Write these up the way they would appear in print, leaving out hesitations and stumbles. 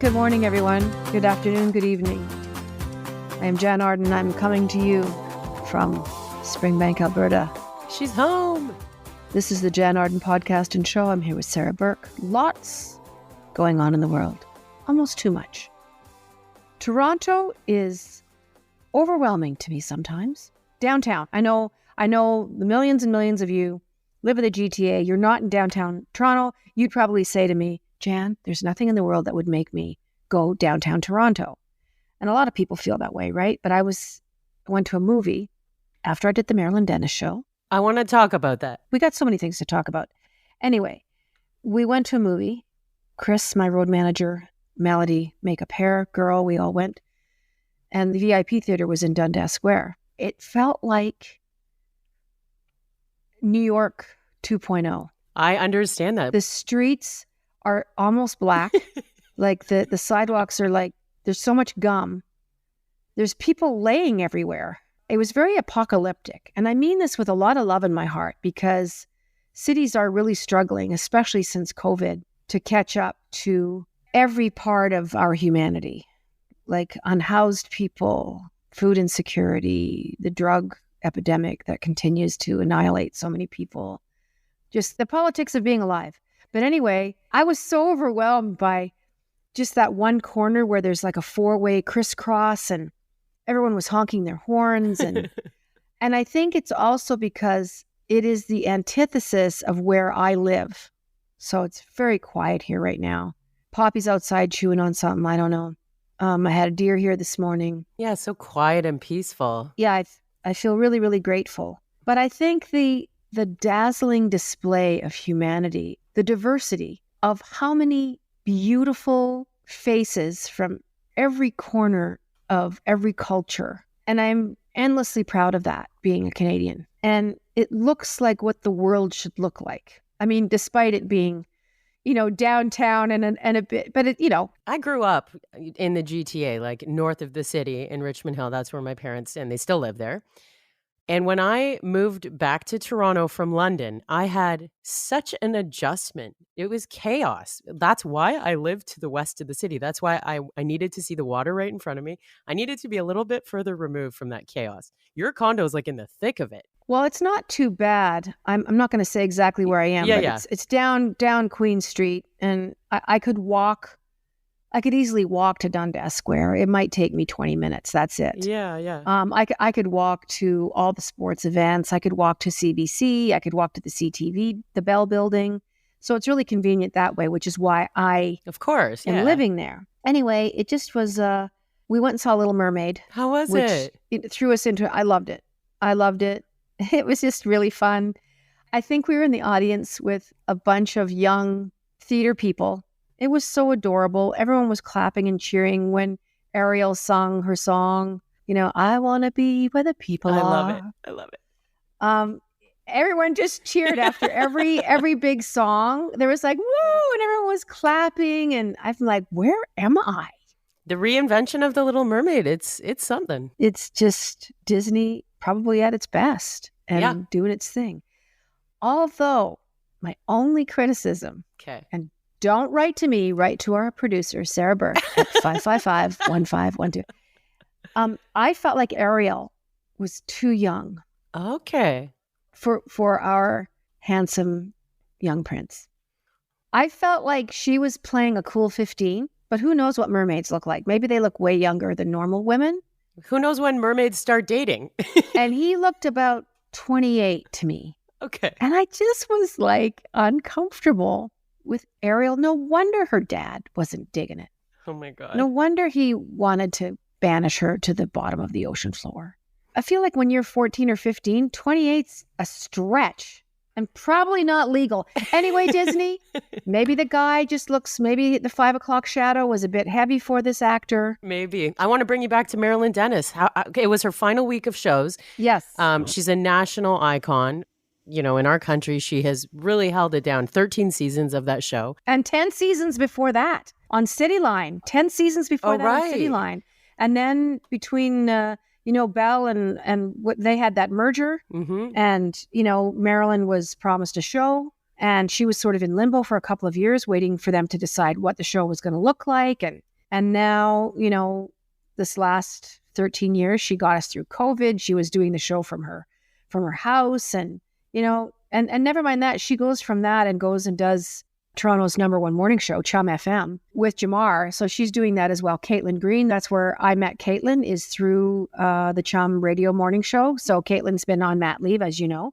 Good morning, everyone. Good afternoon, good evening. I am Jann Arden. I'm coming to you from Springbank, Alberta. She's home. This is the Jann Arden podcast and show. I'm here with Sarah Burke. Lots going on in the world. Almost too much. Toronto is overwhelming to me sometimes. Downtown. I know the millions and millions of you live in the GTA. You're not in downtown Toronto. You'd probably say to me, Jann, there's nothing in the world that would make me go downtown Toronto. And a lot of people feel that way, right? But I went to a movie after I did the Marilyn Dennis show. I want to talk about that. We got so many things to talk about. Anyway, we went to a movie. Chris, my road manager, Melody, makeup hair girl, we all went. And the VIP theater was in Dundas Square. It felt like New York 2.0. I understand that. The streets are almost black. Like the sidewalks are like, there's so much gum. There's people laying everywhere. It was very apocalyptic. And I mean this with a lot of love in my heart because cities are really struggling, especially since COVID, to catch up to every part of our humanity, like unhoused people, food insecurity, the drug epidemic that continues to annihilate so many people, just the politics of being alive. But anyway, I was so overwhelmed by just that one corner where there's like a four-way crisscross and everyone was honking their horns. And and I think it's also because it is the antithesis of where I live. So it's very quiet here right now. Poppy's outside chewing on something. I don't know. I had a deer here this morning. Yeah, so quiet and peaceful. Yeah, I feel really, really grateful. But I think the dazzling display of humanity, the diversity of how many beautiful faces from every corner of every culture. And I'm endlessly proud of that, being a Canadian. And it looks like what the world should look like. I mean, despite it being, downtown and a bit, but I grew up in the GTA, like north of the city in Richmond Hill. That's where my parents, and they still live there. And when I moved back to Toronto from London, I had such an adjustment. It was chaos. That's why I lived to the west of the city. That's why I needed to see the water right in front of me. I needed to be a little bit further removed from that chaos. Your condo is like in the thick of it. Well, it's not too bad. I'm not going to say exactly where I am, but it's down Queen Street, and I could walk. I could easily walk to Dundas Square. It might take me 20 minutes. That's it. Yeah. I could walk to all the sports events. I could walk to CBC. I could walk to the CTV, the Bell Building. So it's really convenient that way, which is why I am living there. Anyway, it just was, we went and saw Little Mermaid. How was it? It threw us into it. I loved it. It was just really fun. I think we were in the audience with a bunch of young theater people. It was so adorable. Everyone was clapping and cheering when Ariel sung her song. I want to be where the people are. I love it. Everyone just cheered after every big song. There was like, woo, and everyone was clapping. And I'm like, where am I? The reinvention of The Little Mermaid. It's something. It's just Disney probably at its best and doing its thing. Although my only criticism, and don't write to me, write to our producer, Sarah Burke, at 555-1512. I felt like Ariel was too young. Okay. For our handsome young prince. I felt like she was playing a cool 15, but who knows what mermaids look like? Maybe they look way younger than normal women. Who knows when mermaids start dating? And he looked about 28 to me. Okay. And I just was like uncomfortable with Ariel. No wonder her dad wasn't digging it. Oh my God. No wonder he wanted to banish her to the bottom of the ocean floor. I feel like when you're 14 or 15, 28's a stretch and probably not legal. Anyway, Disney, maybe the guy just looks, maybe the 5 o'clock shadow was a bit heavy for this actor. Maybe. I want to bring you back to Marilyn Dennis. It was her final week of shows. Yes. She's a national icon. In our country, she has really held it down. 13 seasons of that show. And 10 seasons before that on Cityline. 10 seasons before that on Cityline. And then between... Bell and what they had that merger, and Marilyn was promised a show, and she was sort of in limbo for a couple of years, waiting for them to decide what the show was going to look like. And And now, this last 13 years, she got us through COVID. She was doing the show from her house. And, and never mind that, she goes from that and goes and does Toronto's #1 morning show, Chum FM, with Jamar. So she's doing that as well. Caitlin Green, that's where I met Caitlin, is through the Chum radio morning show. So Caitlin's been on mat leave, as you know.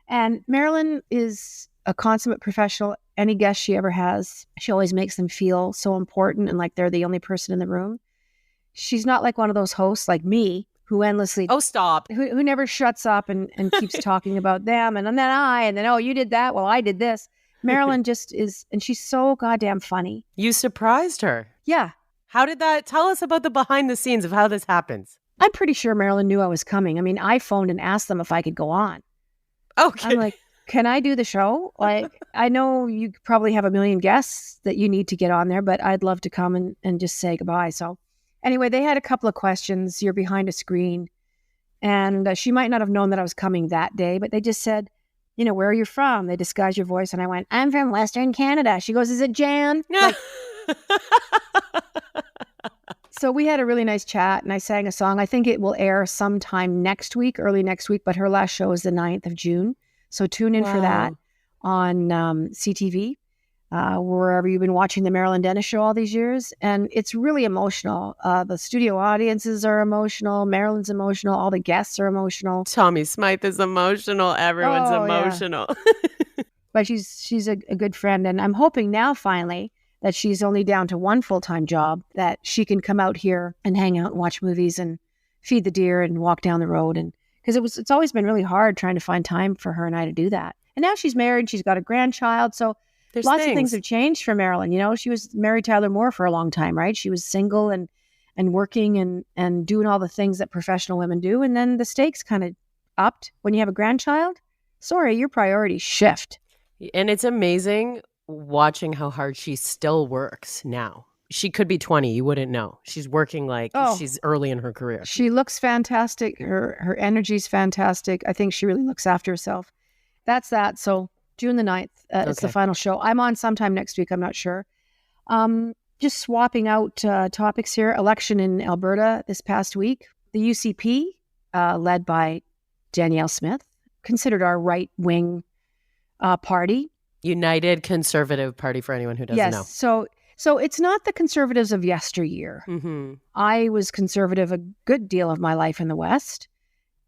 And Marilyn is a consummate professional. Any guest she ever has, she always makes them feel so important and like they're the only person in the room. She's not like one of those hosts like me who endlessly... Oh, stop. Who never shuts up and keeps talking about them. And then, oh, you did that. Well, I did this. Marilyn just is, and she's so goddamn funny. You surprised her. Yeah. How did that, tell us about the behind the scenes of how this happens. I'm pretty sure Marilyn knew I was coming. I mean, I phoned and asked them if I could go on. Okay. I'm like, can I do the show? Like, I know you probably have a million guests that you need to get on there, but I'd love to come and just say goodbye. So anyway, they had a couple of questions. You're behind a screen. And she might not have known that I was coming that day, but they just said, where are you from? They disguised your voice. And I went, I'm from Western Canada. She goes, is it Jann? Like, so we had a really nice chat and I sang a song. I think it will air sometime next week, early next week, but her last show is the 9th of June. So tune in for that on CTV, wherever you've been watching the Marilyn Dennis show all these years. And it's really emotional. The studio audiences are emotional. Marilyn's emotional. All the guests are emotional. Tommy Smythe is emotional. Everyone's emotional. Yeah. But she's a good friend. And I'm hoping now finally that she's only down to one full-time job, that she can come out here and hang out and watch movies and feed the deer and walk down the road. And because it's always been really hard trying to find time for her and I to do that. And now she's married, she's got a grandchild. So lots of things have changed for Marilyn. She was married to Tyler Moore for a long time, right? She was single and working and doing all the things that professional women do. And then the stakes kind of upped when you have a grandchild. Sorry, your priorities shift. And it's amazing watching how hard she still works now. She could be 20. You wouldn't know. She's working like she's early in her career. She looks fantastic. Her energy's fantastic. I think she really looks after herself. That's that. So June the 9th, it's the final show. I'm on sometime next week. I'm not sure. Just swapping out topics here. Election in Alberta this past week. The UCP, led by Danielle Smith, considered our right-wing party. United Conservative Party, for anyone who doesn't know. So it's not the Conservatives of yesteryear. Mm-hmm. I was conservative a good deal of my life in the West,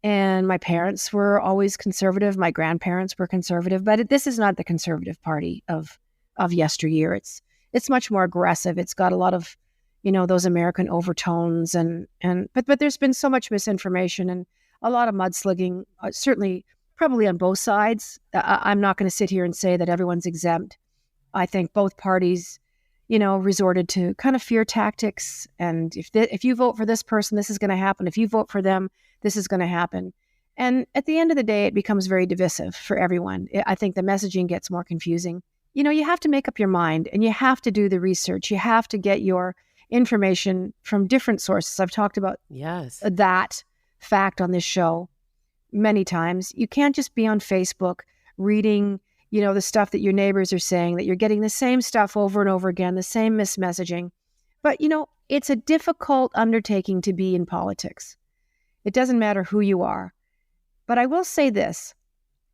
and my parents were always conservative. My grandparents were conservative, but this is not the Conservative Party of yesteryear. It's much more aggressive. It's got a lot of, those American overtones, but there's been so much misinformation and a lot of mudslinging. Certainly, probably on both sides. I'm not going to sit here and say that everyone's exempt. I think both parties, resorted to kind of fear tactics. And if you vote for this person, this is going to happen. If you vote for them, this is going to happen. And at the end of the day, it becomes very divisive for everyone. I think the messaging gets more confusing. You have to make up your mind and you have to do the research. You have to get your information from different sources. I've talked about that fact on this show many times. You can't just be on Facebook reading the stuff that your neighbors are saying, that you're getting the same stuff over and over again, the same mismessaging. But, it's a difficult undertaking to be in politics. It doesn't matter who you are. But I will say this,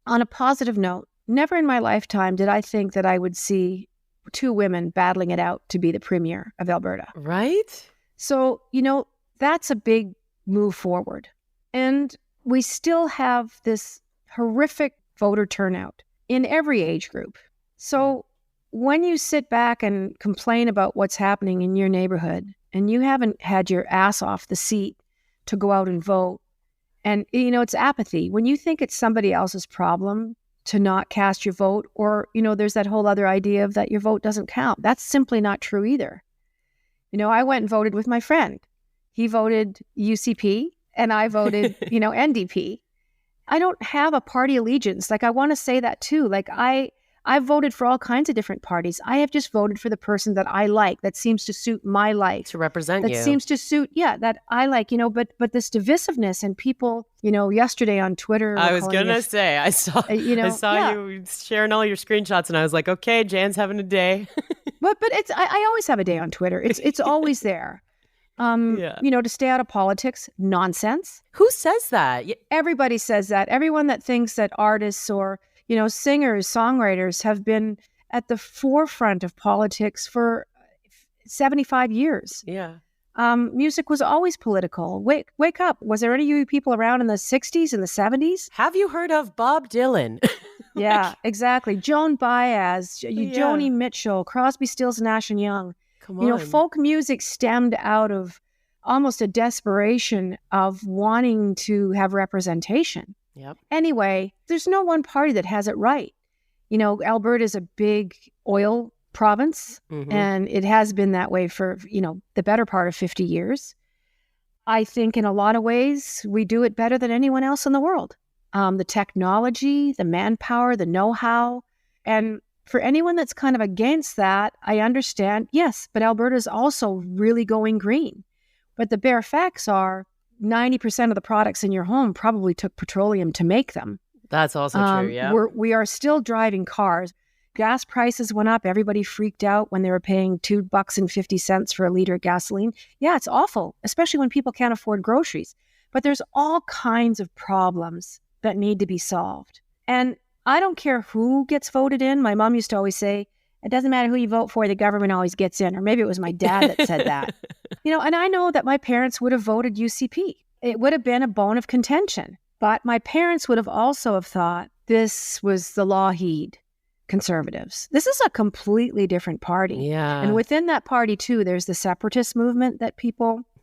on a positive note, never in my lifetime did I think that I would see two women battling it out to be the premier of Alberta. Right? So, that's a big move forward. And we still have this horrific voter turnout in every age group. So when you sit back and complain about what's happening in your neighborhood and you haven't had your ass off the seat to go out and vote, and it's apathy. When you think it's somebody else's problem to not cast your vote, or, there's that whole other idea of that your vote doesn't count. That's simply not true either. I went and voted with my friend. He voted UCP and I voted, NDP. I don't have a party allegiance. Like, I want to say that too. Like, I've voted for all kinds of different parties. I have just voted for the person that I like, that seems to suit my life. To represent you. That seems to suit, that I like, but this divisiveness and people, yesterday on Twitter. I was going to say, I saw you sharing all your screenshots and I was like, okay, Jan's having a day. But I always have a day on Twitter. It's always there. Yeah. To stay out of politics, nonsense. Who says that? Everybody says that. Everyone that thinks that artists or, singers, songwriters have been at the forefront of politics for 75 years. Yeah. Music was always political. Wake up. Was there any of you people around in the 60s and the 70s? Have you heard of Bob Dylan? Yeah, exactly. Joan Baez, Joni Mitchell, Crosby, Stills, Nash and Young. Come on. Folk music stemmed out of almost a desperation of wanting to have representation. Yep. Anyway, there's no one party that has it right. Alberta is a big oil province, and it has been that way for, the better part of 50 years. I think in a lot of ways, we do it better than anyone else in the world. The technology, the manpower, the know-how. And for anyone that's kind of against that, I understand, yes, but Alberta is also really going green. But the bare facts are 90% of the products in your home probably took petroleum to make them. That's also true, yeah. We are still driving cars. Gas prices went up. Everybody freaked out when they were paying $2.50 for a liter of gasoline. Yeah, it's awful, especially when people can't afford groceries. But there's all kinds of problems that need to be solved. And I don't care who gets voted in. My mom used to always say, it doesn't matter who you vote for, the government always gets in. Or maybe it was my dad that said that. And I know that my parents would have voted UCP. It would have been a bone of contention. But my parents would have also have thought this was the Lougheed Conservatives. This is a completely different party. Yeah. And within that party, too, there's the separatist movement that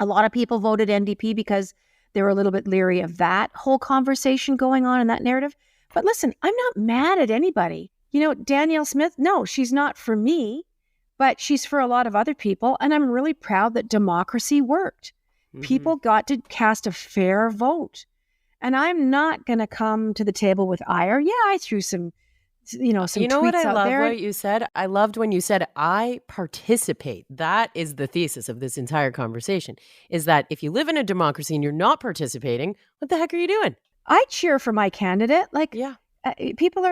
a lot of people voted NDP because they were a little bit leery of that whole conversation going on in that narrative. But listen, I'm not mad at anybody. Danielle Smith, no, she's not for me, but she's for a lot of other people. And I'm really proud that democracy worked. People got to cast a fair vote. And I'm not going to come to the table with ire. Yeah, I threw some tweets out there. You know what I love what you said? I loved when you said, I participate. That is the thesis of this entire conversation, is that if you live in a democracy and you're not participating, what the heck are you doing? I cheer for my candidate. Yeah. People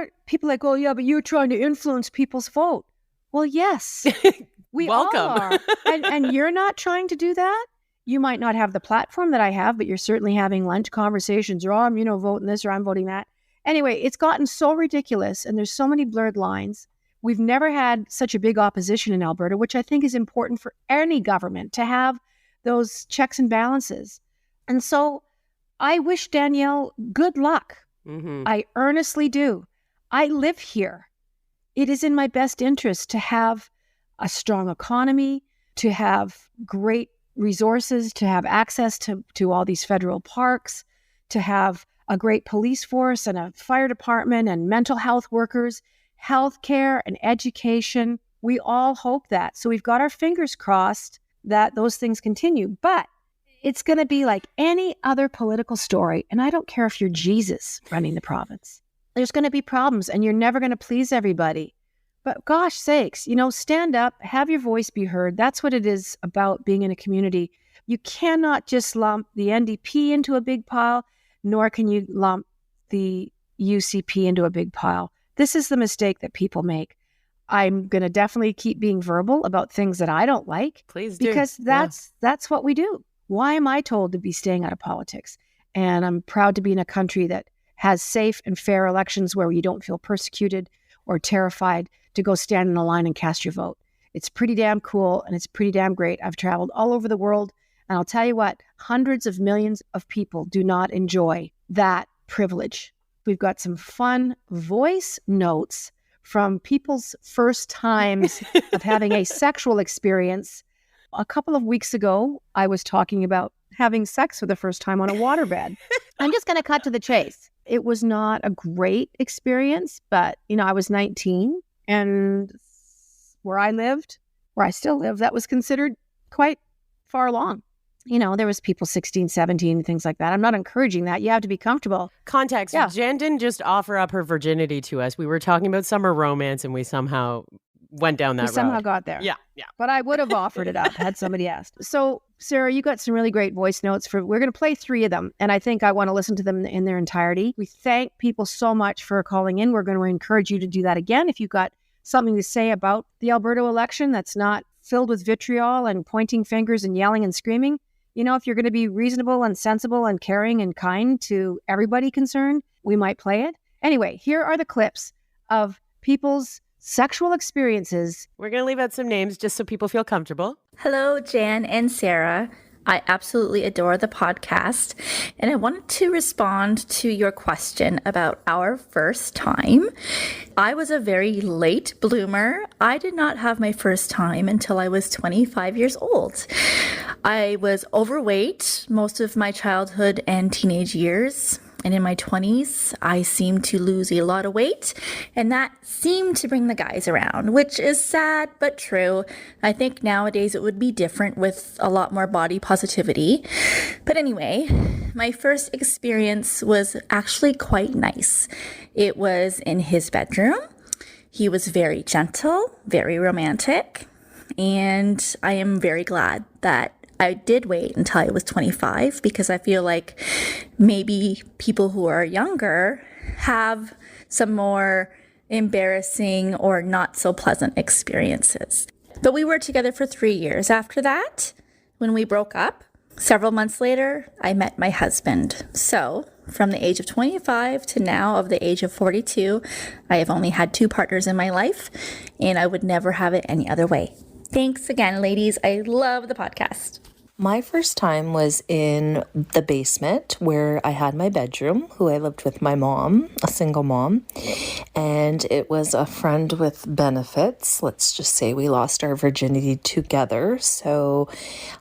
like, oh, yeah, but you're trying to influence people's vote. Well, yes, we Welcome. all are. And you're not trying to do that. You might not have the platform that I have, but you're certainly having lunch conversations or, I'm, voting this or I'm voting that. Anyway, it's gotten so ridiculous and there's so many blurred lines. We've never had such a big opposition in Alberta, which I think is important for any government to have those checks and balances. And so I wish Danielle good luck. I earnestly do. I live here. It is in my best interest to have a strong economy, to have great resources, to have access to all these federal parks, to have a great police force and a fire department and mental health workers, healthcare and education. We all hope that. So we've got our fingers crossed that those things continue. But it's going to be like any other political story. And I don't care if you're Jesus running the province. There's going to be problems and you're never going to please everybody. But gosh sakes, stand up, have your voice be heard. That's what it is about being in a community. You cannot just lump the NDP into a big pile, nor can you lump the UCP into a big pile. This is the mistake that people make. I'm going to definitely keep being verbal about things that I don't like. Please do. Because that's what we do. Why am I told to be staying out of politics? And I'm proud to be in a country that has safe and fair elections where you don't feel persecuted or terrified to go stand in a line and cast your vote. It's pretty damn cool and it's pretty damn great. I've traveled all over the world, and I'll tell you what, hundreds of millions of people do not enjoy that privilege. We've got some fun voice notes from people's first times of having a sexual experience. A couple of weeks ago, I was talking about having sex for the first time on a waterbed. I'm just going to cut to the chase. It was not a great experience, but, I was 19. And where I still live, that was considered quite far along. There was people 16, 17, things like that. I'm not encouraging that. You have to be comfortable. Context. Yeah. Jann didn't just offer up her virginity to us. We were talking about summer romance and we somehow went down that road. We somehow got there. Yeah. But I would have offered it up had somebody asked. So, Sarah, you got some really great voice notes. We're going to play 3 of them, and I think I want to listen to them in their entirety. We thank people so much for calling in. We're going to encourage you to do that again. If you've got something to say about the Alberta election that's not filled with vitriol and pointing fingers and yelling and screaming. You know, if you're going to be reasonable and sensible and caring and kind to everybody concerned, we might play it. Anyway, here are the clips of people's sexual experiences. We're going to leave out some names just so people feel comfortable. Hello, Jan and Sarah. I absolutely adore the podcast, and I wanted to respond to your question about our first time. I was a very late bloomer. I did not have my first time until I was 25 years old. I was overweight most of my childhood and teenage years. And in my 20s, I seemed to lose a lot of weight, and that seemed to bring the guys around, which is sad but true. I think nowadays it would be different with a lot more body positivity. But anyway, my first experience was actually quite nice. It was in his bedroom. He was very gentle, very romantic, and I am very glad that I did wait until I was 25 because I feel like maybe people who are younger have some more embarrassing or not so pleasant experiences. But we were together for 3 years. After that, when we broke up, several months later, I met my husband. So from the age of 25 to now of the age of 42, I have only had 2 partners in my life, and I would never have it any other way. Thanks again, ladies. I love the podcast. My first time was in the basement where I had my bedroom, who I lived with my mom, a single mom, and it was a friend with benefits. Let's just say we lost our virginity together. So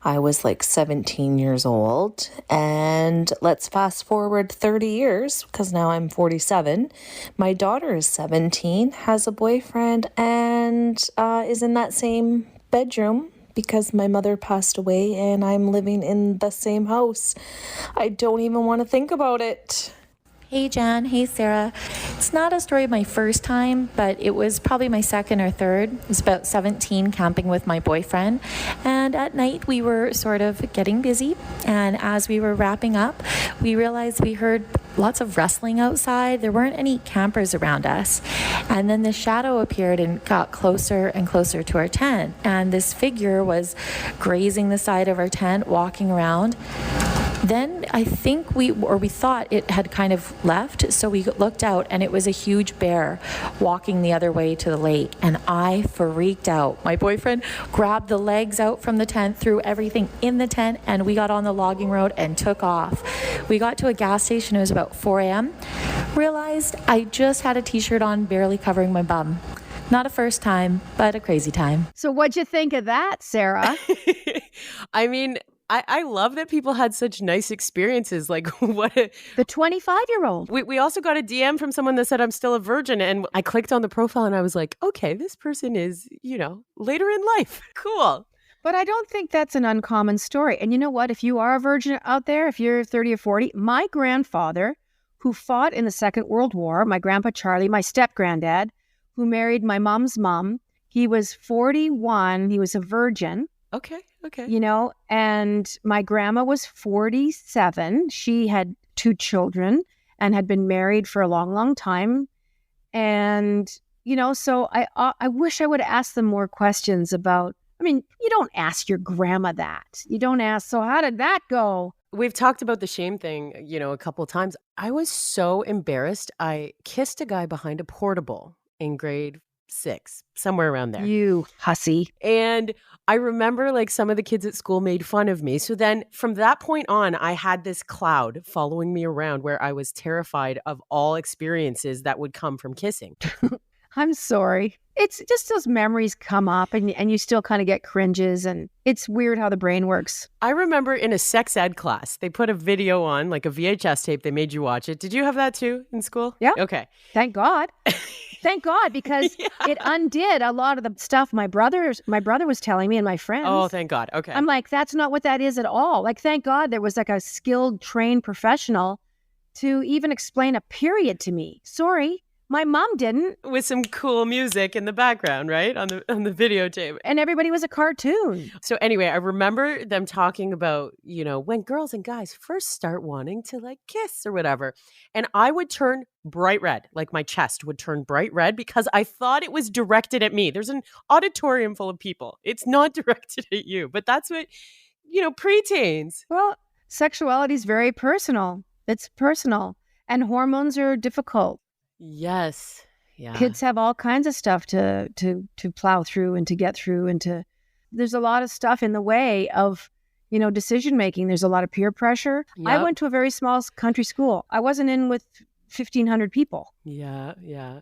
I was like 17 years old, and let's fast forward 30 years because now I'm 47. My daughter is 17, has a boyfriend, and is in that same bedroom because my mother passed away and I'm living in the same house. I don't even want to think about it. Hey, Jan. Hey, Sarah. It's not a story of my first time, but it was probably my second or third. It was about 17 camping with my boyfriend. And at night, we were sort of getting busy. And as we were wrapping up, we realized we heard lots of rustling outside. There weren't any campers around us. And then the shadow appeared and got closer and closer to our tent. And this figure was grazing the side of our tent, walking around. Then I think we thought it had kind of left, so we looked out and it was a huge bear walking the other way to the lake, and I freaked out. My boyfriend grabbed the legs out from the tent, threw everything in the tent, and we got on the logging road and took off. We got to a gas station, it was about 4 a.m. Realized I just had a t-shirt on, barely covering my bum. Not a first time, but a crazy time. So what'd you think of that, Sarah? I mean, I love that people had such nice experiences. Like The 25-year-old. We also got a DM from someone that said I'm still a virgin, and I clicked on the profile and I was like, okay, this person is, later in life. Cool. But I don't think that's an uncommon story. And you know what? If you are a virgin out there, if you're 30 or 40, my grandfather, who fought in the Second World War, my grandpa Charlie, my step-granddad, who married my mom's mom, he was 41. He was a virgin. Okay. And my grandma was 47. She had 2 children and had been married for a long, long time. And, so I wish I would ask them more questions about, you don't ask your grandma that. You don't ask, so how did that go? We've talked about the shame thing, a couple of times. I was so embarrassed. I kissed a guy behind a portable in grade 6, somewhere around there. You hussy. And I remember some of the kids at school made fun of me. So then from that point on, I had this cloud following me around where I was terrified of all experiences that would come from kissing. I'm sorry. It's just those memories come up and you still kind of get cringes, and it's weird how the brain works. I remember in a sex ed class, they put a video on, like a VHS tape. They made you watch it. Did you have that too in school? Yeah. Okay. Thank God. Thank God, because it undid a lot of the stuff my brother was telling me and my friends. Oh, thank God. Okay. I'm like, that's not what that is at all. Thank God there was a skilled, trained professional to even explain a period to me. Sorry. My mom didn't. With some cool music in the background, right? On the videotape. And everybody was a cartoon. So anyway, I remember them talking about, when girls and guys first start wanting to like kiss or whatever. And I would turn bright red, like my chest would turn bright red because I thought it was directed at me. There's an auditorium full of people. It's not directed at you, but that's what, preteens. Well, sexuality is very personal. It's personal. And hormones are difficult. Yes. Yeah. Kids have all kinds of stuff to plow through and to get through, and there's a lot of stuff in the way of, decision making. There's a lot of peer pressure. Yep. I went to a very small country school. I wasn't in with 1,500 people. Yeah. Yeah.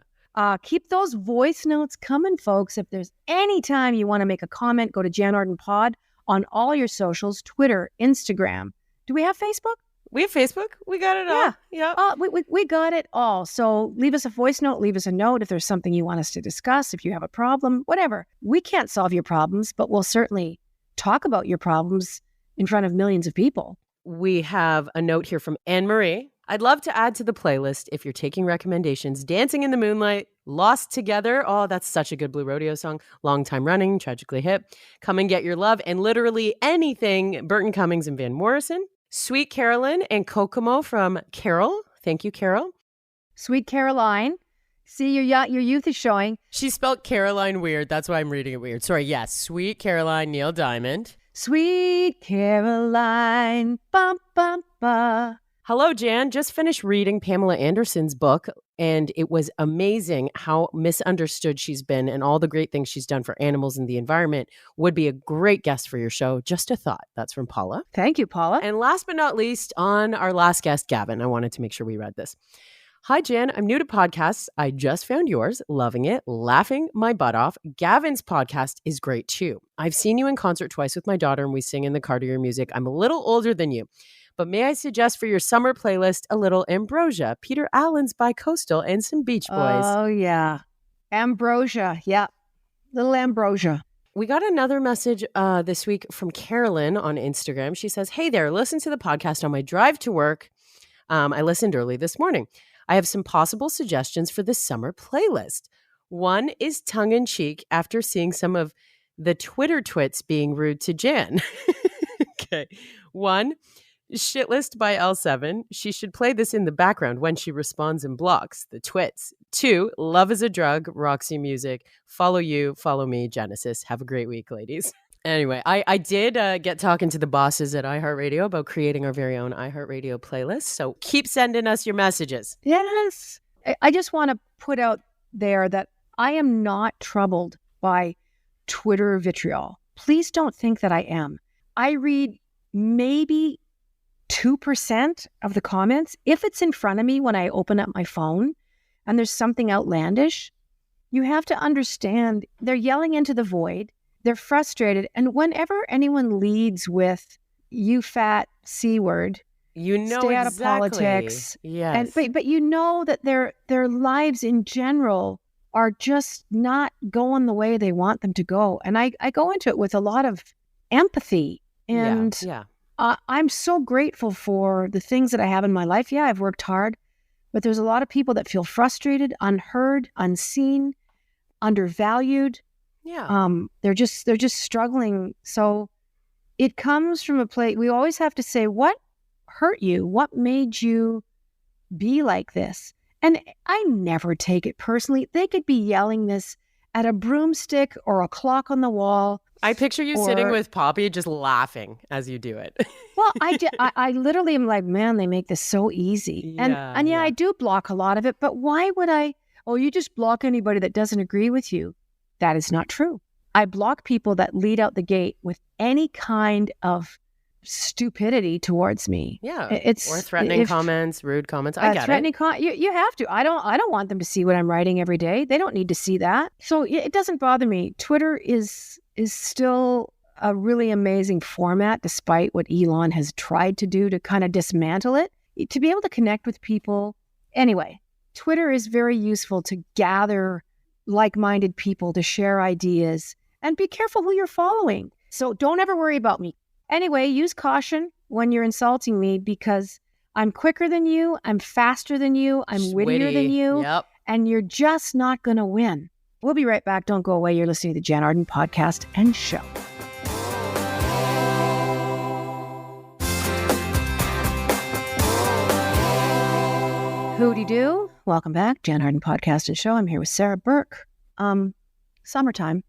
Keep those voice notes coming, folks. If there's any time you want to make a comment, go to Jann Arden Pod on all your socials, Twitter, Instagram. Do we have Facebook? We have Facebook. We got it all. Yeah. We got it all. So leave us a voice note, leave us a note if there's something you want us to discuss, if you have a problem, whatever. We can't solve your problems, but we'll certainly talk about your problems in front of millions of people. We have a note here from Anne-Marie. I'd love to add to the playlist if you're taking recommendations. Dancing in the Moonlight, Lost Together. Oh, that's such a good Blue Rodeo song. Long time running, tragically hip. Come and Get Your Love, and literally anything Burton Cummings and Van Morrison. Sweet Carolyn and Kokomo from Carol. Thank you, Carol. Sweet Caroline. See, your youth is showing. She spelled Caroline weird. That's why I'm reading it weird. Sorry, yes. Sweet Caroline, Neil Diamond. Sweet Caroline. Bum, bum, ba. Hello, Jan. Just finished reading Pamela Anderson's book, and it was amazing how misunderstood she's been and all the great things she's done for animals and the environment. Would be a great guest for your show. Just a thought. That's from Paula. Thank you, Paula. And last but not least, on our last guest, Gavin, I wanted to make sure we read this. Hi, Jan. I'm new to podcasts. I just found yours, loving it, laughing my butt off. Gavin's podcast is great too. I've seen you in concert twice with my daughter, and we sing in the car to your music. I'm a little older than you. But may I suggest for your summer playlist a little Ambrosia, Peter Allen's Bi-Coastal, and some Beach Boys. Oh, yeah. Ambrosia. Yeah. Little Ambrosia. We got another message this week from Carolyn on Instagram. She says, hey there, listen to the podcast on my drive to work. I listened early this morning. I have some possible suggestions for the summer playlist. One is tongue-in-cheek after seeing some of the Twitter twits being rude to Jan. Okay. One, Shitlist by L7. She should play this in the background when she responds and blocks the twits. 2, Love is a Drug, Roxy Music. Follow you, follow me, Genesis. Have a great week, ladies. Anyway, I did get talking to the bosses at iHeartRadio about creating our very own iHeartRadio playlist. So keep sending us your messages. Yes. I just want to put out there that I am not troubled by Twitter vitriol. Please don't think that I am. I read maybe 2% of the comments. If it's in front of me when I open up my phone and there's something outlandish, you have to understand they're yelling into the void. They're frustrated. And whenever anyone leads with, you fat C word, stay out of politics. Yes. But you know that their lives in general are just not going the way they want them to go. And I go into it with a lot of empathy. And yeah. I'm so grateful for the things that I have in my life. Yeah, I've worked hard, but there's a lot of people that feel frustrated, unheard, unseen, undervalued. Yeah. They're just struggling. So it comes from a place, we always have to say, what hurt you? What made you be like this? And I never take it personally. They could be yelling this at a broomstick or a clock on the wall. I picture you sitting with Poppy just laughing as you do it. Well, I literally am like, man, they make this so easy. And I do block a lot of it, but why would I? Oh, you just block anybody that doesn't agree with you. That is not true. I block people that lead out the gate with any kind of stupidity towards me. Yeah. Or threatening comments, rude comments. I get threatening it. You have to. I don't want them to see what I'm writing every day. They don't need to see that. So it doesn't bother me. Twitter is still a really amazing format, despite what Elon has tried to do to kind of dismantle it. To be able to connect with people. Anyway, Twitter is very useful to gather like-minded people, to share ideas, and be careful who you're following. So don't ever worry about me. Anyway, use caution when you're insulting me, because I'm quicker than you, I'm faster than you, I'm wittier than you. Yep. and you're just not going to win. We'll be right back. Don't go away. You're listening to the Jann Arden podcast and show. Hooty-doo. Welcome back. Jann Arden podcast and show. I'm here with Sarah Burke. Summertime.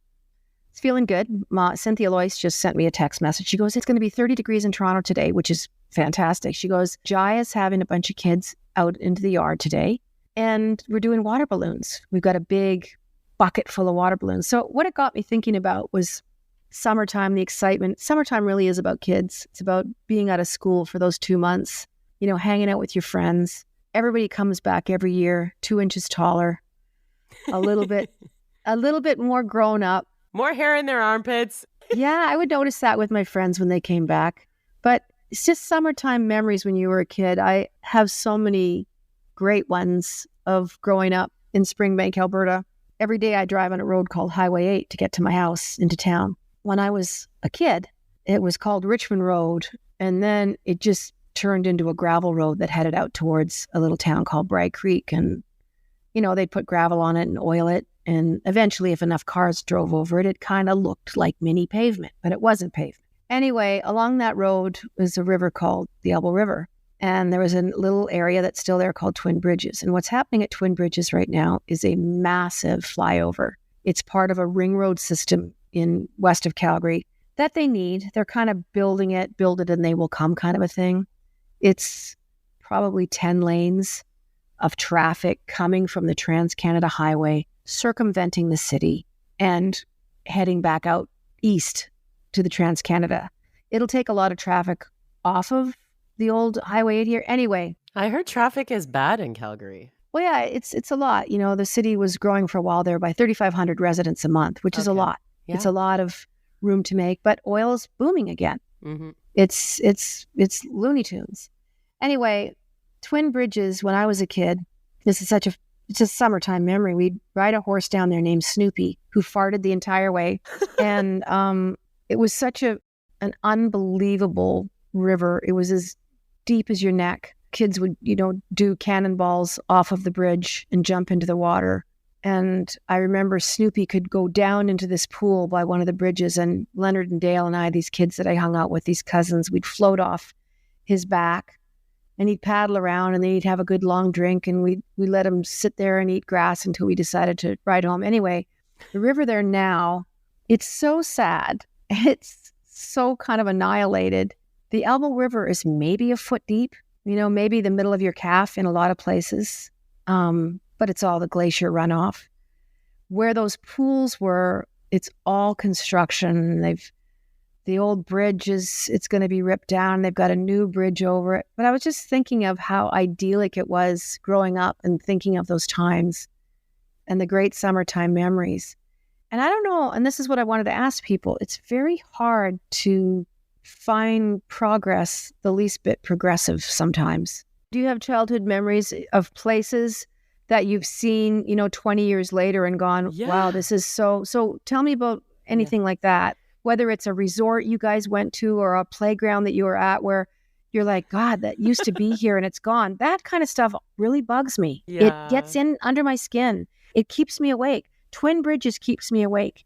It's feeling good. Cynthia Loyce just sent me a text message. She goes, it's going to be 30 degrees in Toronto today, which is fantastic. She goes, Jaya's having a bunch of kids out into the yard today, and we're doing water balloons. We've got a big bucket full of water balloons. So what it got me thinking about was summertime, the excitement. Summertime really is about kids. It's about being out of school for those 2 months, hanging out with your friends. Everybody comes back every year, 2 inches taller, a little bit more grown up. More hair in their armpits. Yeah, I would notice that with my friends when they came back. But it's just summertime memories when you were a kid. I have so many great ones of growing up in Springbank, Alberta. Every day I drive on a road called Highway 8 to get to my house into town. When I was a kid, it was called Richmond Road, and then it just turned into a gravel road that headed out towards a little town called Bragg Creek. And, they'd put gravel on it and oil it. And eventually, if enough cars drove over it, it kind of looked like mini pavement, but it wasn't pavement. Anyway, along that road was a river called the Elbow River. And there was a little area that's still there called Twin Bridges. And what's happening at Twin Bridges right now is a massive flyover. It's part of a ring road system in west of Calgary that they need. They're kind of building it, build it and they will come kind of a thing. It's probably 10 lanes of traffic coming from the Trans-Canada Highway, circumventing the city and heading back out east to the Trans-Canada. It'll take a lot of traffic off of the old Highway 8 here. Anyway. I heard traffic is bad in Calgary. Well, yeah, it's a lot. The city was growing for a while there by 3,500 residents a month, which is a lot. Yeah. It's a lot of room to make, but oil's booming again. Mm-hmm. It's Looney Tunes. Anyway, Twin Bridges, when I was a kid, this is it's a summertime memory. We'd ride a horse down there named Snoopy, who farted the entire way. And it was such an unbelievable river. It was as deep as your neck. Kids would, do cannonballs off of the bridge and jump into the water. And I remember Snoopy could go down into this pool by one of the bridges, and Leonard and Dale and I, these kids that I hung out with, these cousins, we'd float off his back and he'd paddle around, and then he'd have a good long drink, and we let him sit there and eat grass until we decided to ride home. Anyway, the river there now, it's so sad. It's so kind of annihilated. The Elbow River is maybe a foot deep, maybe the middle of your calf in a lot of places. But it's all the glacier runoff. Where those pools were, it's all construction. The old bridge it's going to be ripped down. They've got a new bridge over it. But I was just thinking of how idyllic it was growing up and thinking of those times and the great summertime memories. And I don't know, and this is what I wanted to ask people. It's very hard to find progress the least bit progressive sometimes. Do you have childhood memories of places that you've seen, 20 years later and gone, wow, this is so tell me about anything like that, whether it's a resort you guys went to or a playground that you were at where you're like, God, that used to be here and it's gone. That kind of stuff really bugs me. Yeah. It gets in under my skin. It keeps me awake. Twin Bridges keeps me awake.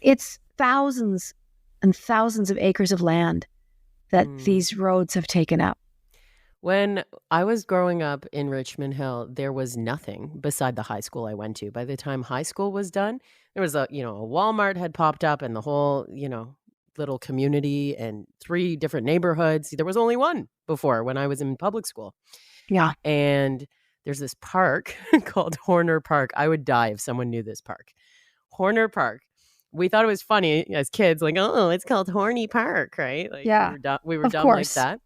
It's thousands and thousands of acres of land that these roads have taken up. When I was growing up in Richmond Hill, there was nothing beside the high school I went to. By the time high school was done, there was a Walmart had popped up and the whole, little community and 3 different neighborhoods. There was only one before when I was in public school. Yeah. And there's this park called Horner Park. I would die if someone knew this park. Horner Park. We thought it was funny as kids, like, oh, it's called Horny Park, right? Like, yeah. We were dumb like that.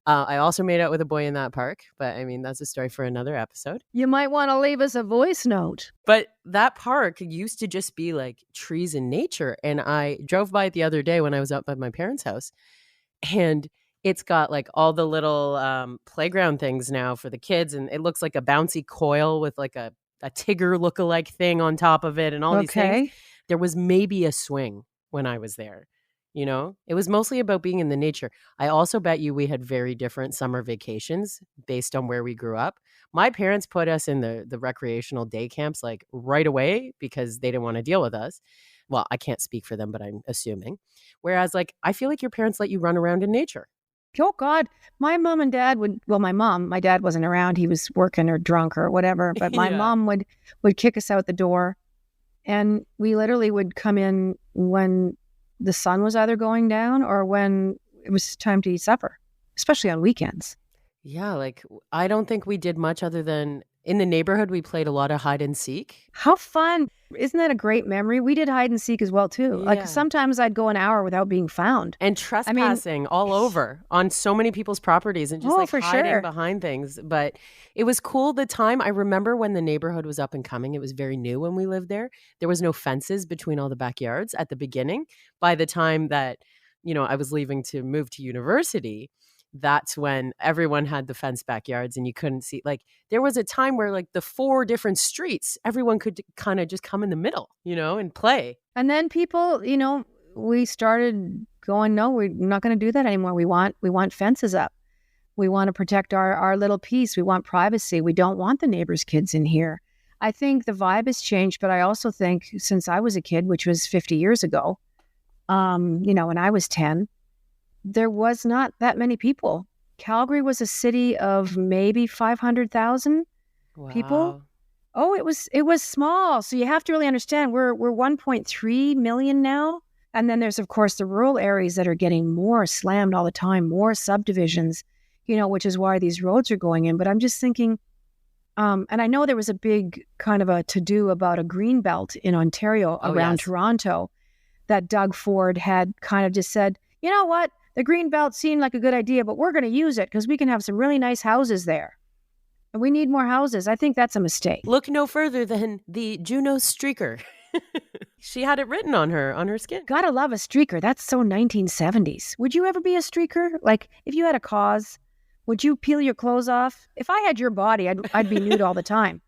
I also made out with a boy in that park, but I mean, that's a story for another episode. You might want to leave us a voice note. But that park used to just be like trees and nature. And I drove by it the other day when I was up at my parents' house, and it's got like all the little playground things now for the kids. And it looks like a bouncy coil with like a Tigger lookalike thing on top of it and all these things. There was maybe a swing when I was there. you know? It was mostly about being in the nature. I also bet you we had very different summer vacations based on where we grew up. My parents put us in the recreational day camps like right away because they didn't want to deal with us. Well, I can't speak for them, but I'm assuming. Whereas like I feel like your parents let you run around in nature. Oh God, my mom and dad would. Well, my dad wasn't around; he was working or drunk or whatever. But my Yeah. mom would kick us out the door, and we literally would come in when the sun was either going down or when it was time to eat supper, especially on weekends. Yeah, like I don't think we did much other than in the neighborhood we played a lot of hide and seek. How fun! Isn't that a great memory? We did hide and seek as well too. Yeah. Like sometimes I'd go an hour without being found. And trespassing all over on so many people's properties and just Oh, like for hiding sure. behind things. But it was cool the time. I remember when the neighborhood was up and coming. It was very new when we lived there. There was no fences between all the backyards at the beginning. By the time that, you know, I was leaving to move to university, that's when everyone had the fenced backyards and you couldn't see. Like there was a time where like the 4 different streets, everyone could kind of just come in the middle, you know, and play. And then people, you know, we started going, no, we're not going to do that anymore. We want fences up. We want to protect our little piece. We want privacy. We don't want the neighbors' kids in here. I think the vibe has changed, but I also think since I was a kid, which was 50 years ago, you know, when I was 10, there was not that many people. Calgary was a city of maybe 500,000 people. Wow. Oh, it was small. So you have to really understand we're 1.3 million now. And then there's of course the rural areas that are getting more slammed all the time, more subdivisions, you know, which is why these roads are going in. But I'm just thinking, and I know there was a big kind of a to-do about a green belt in Ontario around yes. Toronto that Doug Ford had kind of just said, you know what, the green belt seemed like a good idea, but we're going to use it because we can have some really nice houses there. And we need more houses. I think that's a mistake. Look no further than the Juno streaker. She had it written on her skin. Gotta love a streaker. That's so 1970s. Would you ever be a streaker? Like, if you had a cause, would you peel your clothes off? If I had your body, I'd be nude all the time.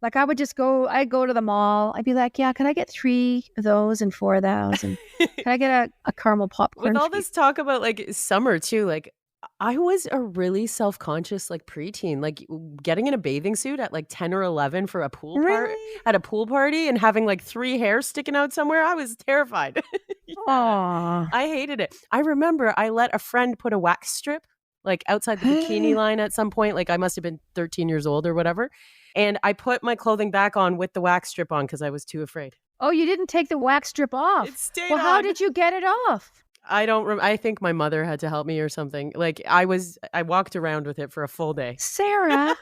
Like, I'd go to the mall. I'd be like, yeah, can I get 3 of those and 4 of those? And can I get a caramel popcorn? With all this talk about like summer too, like I was a really self-conscious like preteen, like getting in a bathing suit at like 10 or 11 for a pool party Really? at a pool party and having like 3 hairs sticking out somewhere. I was terrified. Yeah. Aw. I hated it. I remember I let a friend put a wax strip like outside the bikini line at some point. Like I must have been 13 years old or whatever. And I put my clothing back on with the wax strip on because I was too afraid. Oh, you didn't take the wax strip off. It stayed Well, how on. did you get it off? I don't. I think my mother had to help me or something. Like I walked around with it for a full day. Sarah.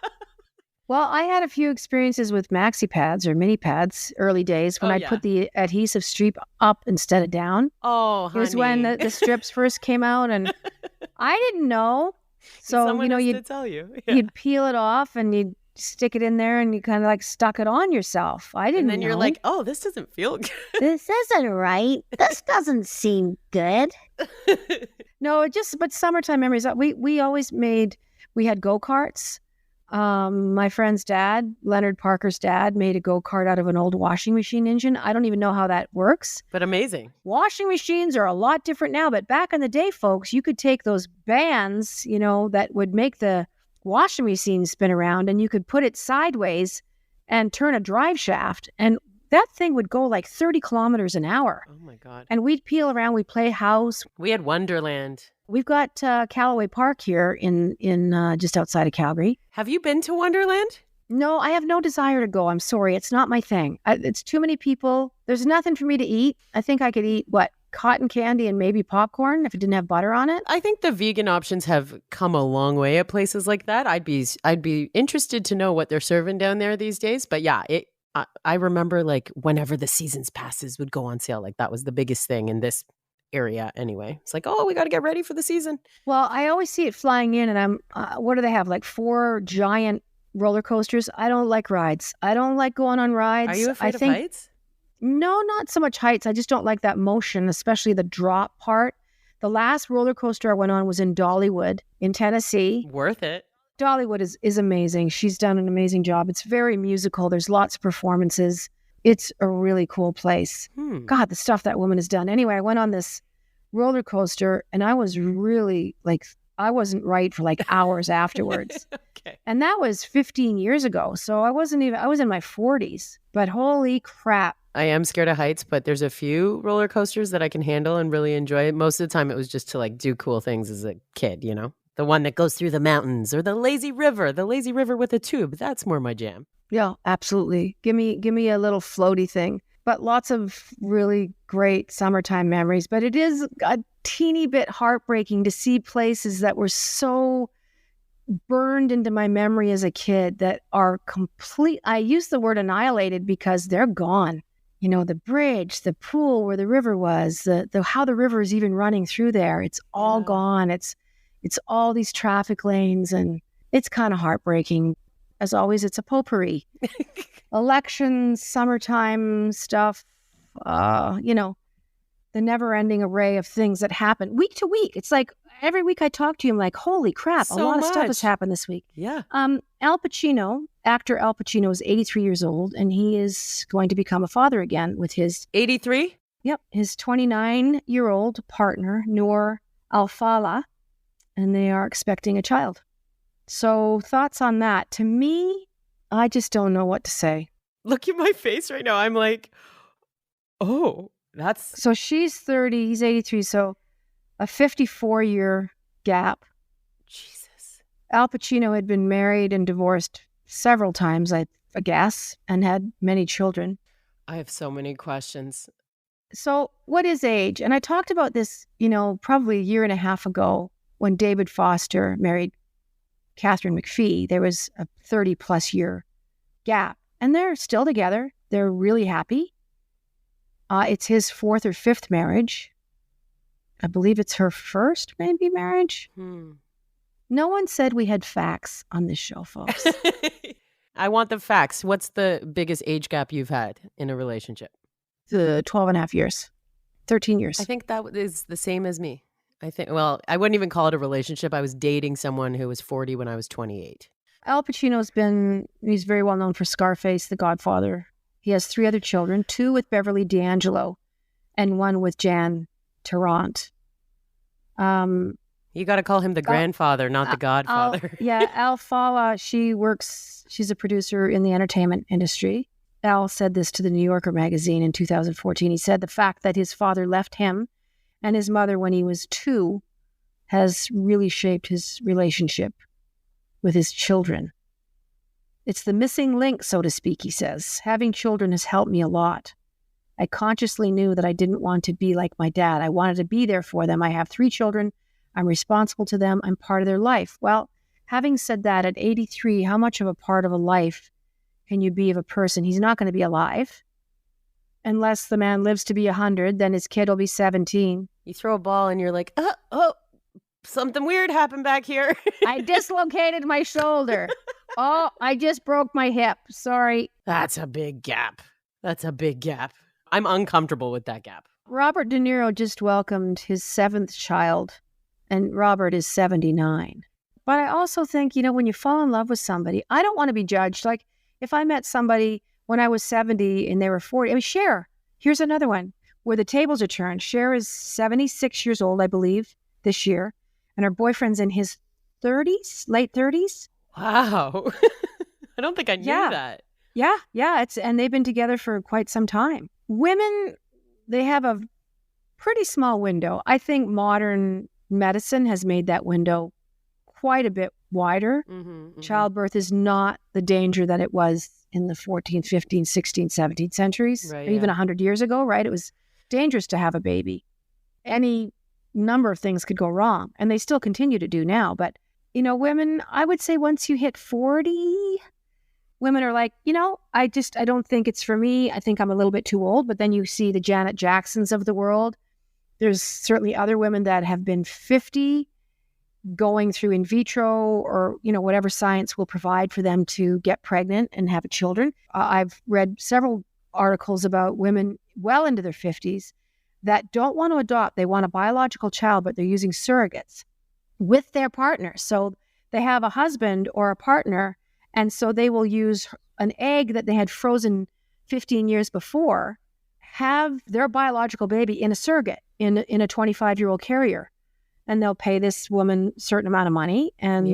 Well, I had a few experiences with maxi pads or mini pads early days when Oh, I'd yeah. put the adhesive strip up instead of down. Oh, It was when honey. the strips first came out, and I didn't know. So, Someone you know, has to you'd tell you. Yeah. you'd peel it off and you'd stick it in there and you kind of like stuck it on yourself. I didn't And then you're know. like, oh, this doesn't feel This isn't right. This doesn't seem good. good. No, but summertime memories. We always we had go-karts. My friend's dad, Leonard Parker's dad, made a go-kart out of an old washing machine engine. I don't even know how that works. But amazing. Washing machines are a lot different now, but back in the day, folks, you could take those bands, you know, that would make the washing machine spin around and you could put it sideways and turn a drive shaft. And that thing would go like 30 kilometers an hour. Oh my God. And we'd peel around, we'd play house. We had Wonderland. We've got Callaway Park here in just outside of Calgary. Have you been to Wonderland? No, I have no desire to go. I'm sorry. It's not my thing. It's too many people. There's nothing for me to eat. I think I could eat, cotton candy and maybe popcorn if it didn't have butter on it. I think the vegan options have come a long way at places like that. I'd be interested to know what they're serving down there these days. But yeah, I remember like whenever the season's passes would go on sale, like that was the biggest thing in this area anyway. It's like, oh, we got to get ready for the season. Well, I always see it flying in and I'm, what do they have? Like 4 giant roller coasters. I don't like rides. I don't like going on rides. Are you afraid I of think, heights? No, not so much heights. I just don't like that motion, especially the drop part. The last roller coaster I went on was in Dollywood in Tennessee. Worth it. Dollywood is amazing. She's done an amazing job. It's very musical. There's lots of performances. It's a really cool place. God, the stuff that woman has done. Anyway, I went on this roller coaster, and I was really like, I wasn't right for like hours afterwards. Okay. And that was 15 years ago. So I was in my 40s, but holy crap. I am scared of heights, but there's a few roller coasters that I can handle and really enjoy. Most of the time it was just to like do cool things as a kid, you know? The one that goes through the mountains or the lazy river with a tube. That's more my jam. Yeah, absolutely. Give me a little floaty thing. But lots of really great summertime memories. But it is a teeny bit heartbreaking to see places that were so burned into my memory as a kid that are complete. I use the word annihilated because they're gone. You know, the bridge, the pool where the river was, the how the river is even running through there. It's all gone. It's all these traffic lanes, and it's kind of heartbreaking. As always, it's a potpourri. Elections, summertime stuff, you know, the never-ending array of things that happen week to week. It's like every week I talk to you, I'm like, holy crap, So a lot of stuff much. has happened this week. Yeah. Al Pacino, actor Al Pacino, is 83 years old, and he is going to become a father again with his 83? his 29-year-old partner, Noor Al-Fala, and they are expecting a child. So thoughts on that? To me, I just don't know what to say. Look at my face right now. I'm like, oh, that's... So she's 30, he's 83, so a 54-year gap. Jesus. Al Pacino had been married and divorced several times, I guess, and had many children. I have so many questions. So what is age? And I talked about this, you know, probably a year and a half ago when David Foster married Catherine McPhee. There was a 30-plus year gap, and they're still together. They're really happy. It's his fourth or fifth marriage. I believe it's her first, maybe, marriage. No one said we had facts on this show, folks. I want the facts. What's the biggest age gap you've had in a relationship? The 12 and a half years, 13 years. I think that is the same as me. Well, I wouldn't even call it a relationship. I was dating someone who was 40 when I was 28. Al Pacino's he's very well known for Scarface, The Godfather. He has 3 other children, 2 with Beverly D'Angelo and 1 with Jann Arden. You got to call him the grandfather, not the godfather. Al Fala, she's a producer in the entertainment industry. Al said this to the New Yorker magazine in 2014. He said the fact that his father left him and his mother when he was 2 has really shaped his relationship with his children. It's the missing link, so to speak, he says. Having children has helped me a lot. I consciously knew that I didn't want to be like my dad. I wanted to be there for them. I have 3 children. I'm responsible to them. I'm part of their life. Well, having said that, at 83, how much of a part of a life can you be of a person? He's not going to be alive. Unless the man lives to be 100, then his kid will be 17. You throw a ball and you're like, oh, something weird happened back here. I dislocated my shoulder. Oh, I just broke my hip. Sorry. That's a big gap. I'm uncomfortable with that gap. Robert De Niro just welcomed his 7th child, and Robert is 79. But I also think, you know, when you fall in love with somebody, I don't want to be judged. Like, if I met somebody when I was 70 and they were 40, I mean, Cher, here's another one where the tables are turned. Cher is 76 years old, I believe, this year, and her boyfriend's in his 30s, late 30s. Wow. I don't think I knew that. Yeah. And they've been together for quite some time. Women, they have a pretty small window. I think modern medicine has made that window quite a bit wider. Childbirth is not the danger that it was in the 14th, 15th, 16th, 17th centuries, or even 100 years ago, right? It was dangerous to have a baby. Any number of things could go wrong, and they still continue to do now. But, you know, women, I would say once you hit 40, women are like, you know, I don't think it's for me. I think I'm a little bit too old. But then you see the Janet Jacksons of the world. There's certainly other women that have been 50 going through in vitro or, you know, whatever science will provide for them to get pregnant and have children. I've read several articles about women well into their 50s that don't want to adopt. They want a biological child, but they're using surrogates with their partner. So they have a husband or a partner, and so they will use an egg that they had frozen 15 years before, have their biological baby in a surrogate, in a 25-year-old carrier. And they'll pay this woman a certain amount of money and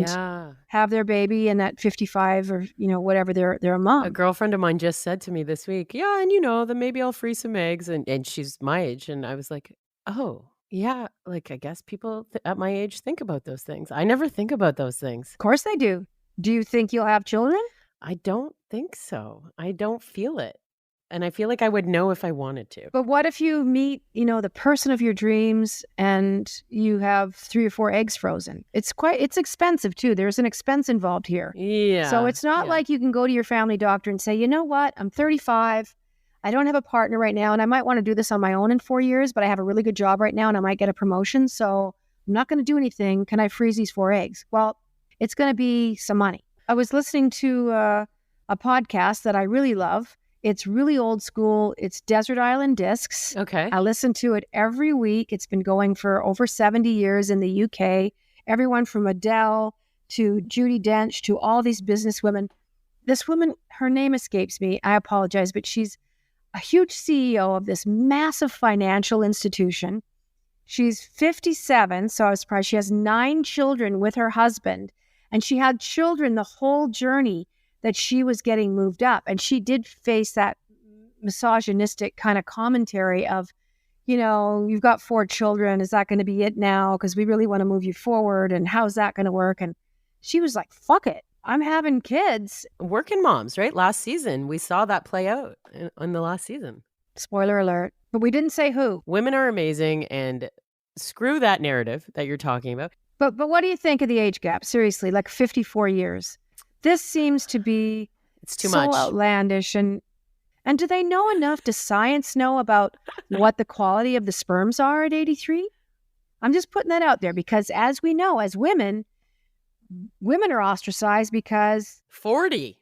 have their baby in that 55 or, whatever, they're a mom. A girlfriend of mine just said to me this week, yeah, and then maybe I'll freeze some eggs. And she's my age. And I was like, oh, yeah, like I guess people at my age think about those things. I never think about those things. Of course they do. Do you think you'll have children? I don't think so. I don't feel it. And I feel like I would know if I wanted to. But what if you meet, the person of your dreams and you have 3 or 4 eggs frozen? It's expensive too. There's an expense involved here. Yeah. So it's not like you can go to your family doctor and say, you know what, I'm 35. I don't have a partner right now. And I might want to do this on my own in 4 years, but I have a really good job right now and I might get a promotion. So I'm not going to do anything. Can I freeze these 4 eggs? Well, it's going to be some money. I was listening to a podcast that I really love. It's really old school. It's Desert Island Discs. Okay. I listen to it every week. It's been going for over 70 years in the UK. Everyone from Adele to Judi Dench to all these businesswomen. This woman, her name escapes me. I apologize, but she's a huge CEO of this massive financial institution. She's 57, so I was surprised. She has 9 children with her husband, and she had children the whole journey that she was getting moved up. And she did face that misogynistic kind of commentary of, you've got 4 children. Is that going to be it now? Because we really want to move you forward. And how's that going to work? And she was like, fuck it. I'm having kids. Working moms, right? Last season, we saw that play out in the last season. Spoiler alert. But we didn't say who. Women are amazing, and screw that narrative that you're talking about. But what do you think of the age gap? Seriously, like 54 years. This seems to be it's too so much. Outlandish. And do they know enough? Does science know about what the quality of the sperms are at 83? I'm just putting that out there because as we know, as women are ostracized because 40.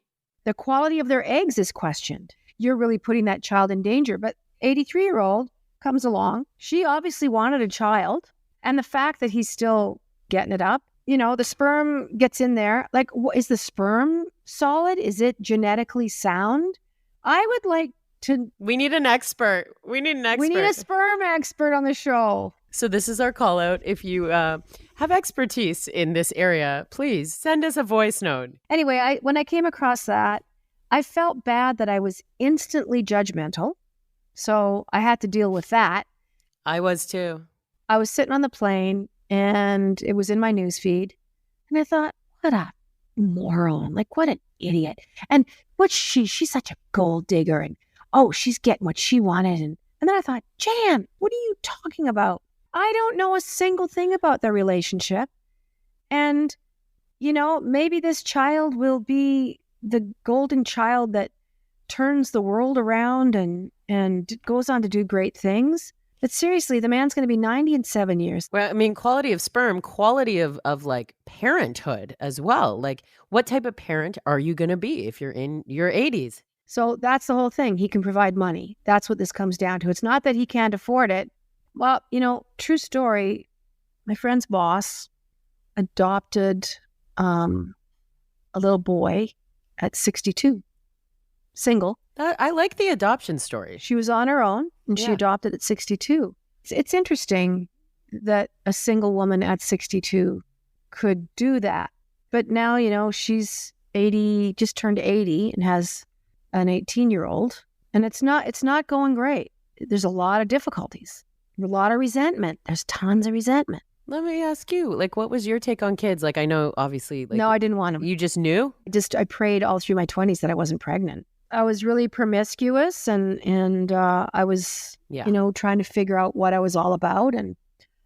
The quality of their eggs is questioned. You're really putting that child in danger. But 83-year-old comes along. She obviously wanted a child. And the fact that he's still getting it up, the sperm gets in there. Like, is the sperm solid? Is it genetically sound? I would like to... We need an expert. We need a sperm expert on the show. So this is our call out. If you have expertise in this area, please send us a voice note. Anyway, when I came across that, I felt bad that I was instantly judgmental. So I had to deal with that. I was too. I was sitting on the plane and it was in my newsfeed. And I thought, what a moron. Like, what an idiot. And she's such a gold digger. And, she's getting what she wanted. And then I thought, Jann, what are you talking about? I don't know a single thing about their relationship. And, maybe this child will be the golden child that turns the world around and goes on to do great things. But seriously, the man's going to be 90 in 7 years. Well, I mean, quality of sperm, quality of like parenthood as well. Like, what type of parent are you going to be if you're in your 80s? So that's the whole thing. He can provide money. That's what this comes down to. It's not that he can't afford it. Well, true story. My friend's boss adopted a little boy at 62, single. I like the adoption story. She was on her own and she adopted at 62. It's interesting that a single woman at 62 could do that. But now, she's 80, just turned 80 and has an 18-year-old. And it's not going great. There's a lot of difficulties, a lot of resentment. There's tons of resentment. Let me ask you, like, what was your take on kids? Like, I know, obviously. Like, no, I didn't want them. You just knew? I prayed all through my 20s that I wasn't pregnant. I was really promiscuous and I was, trying to figure out what I was all about. And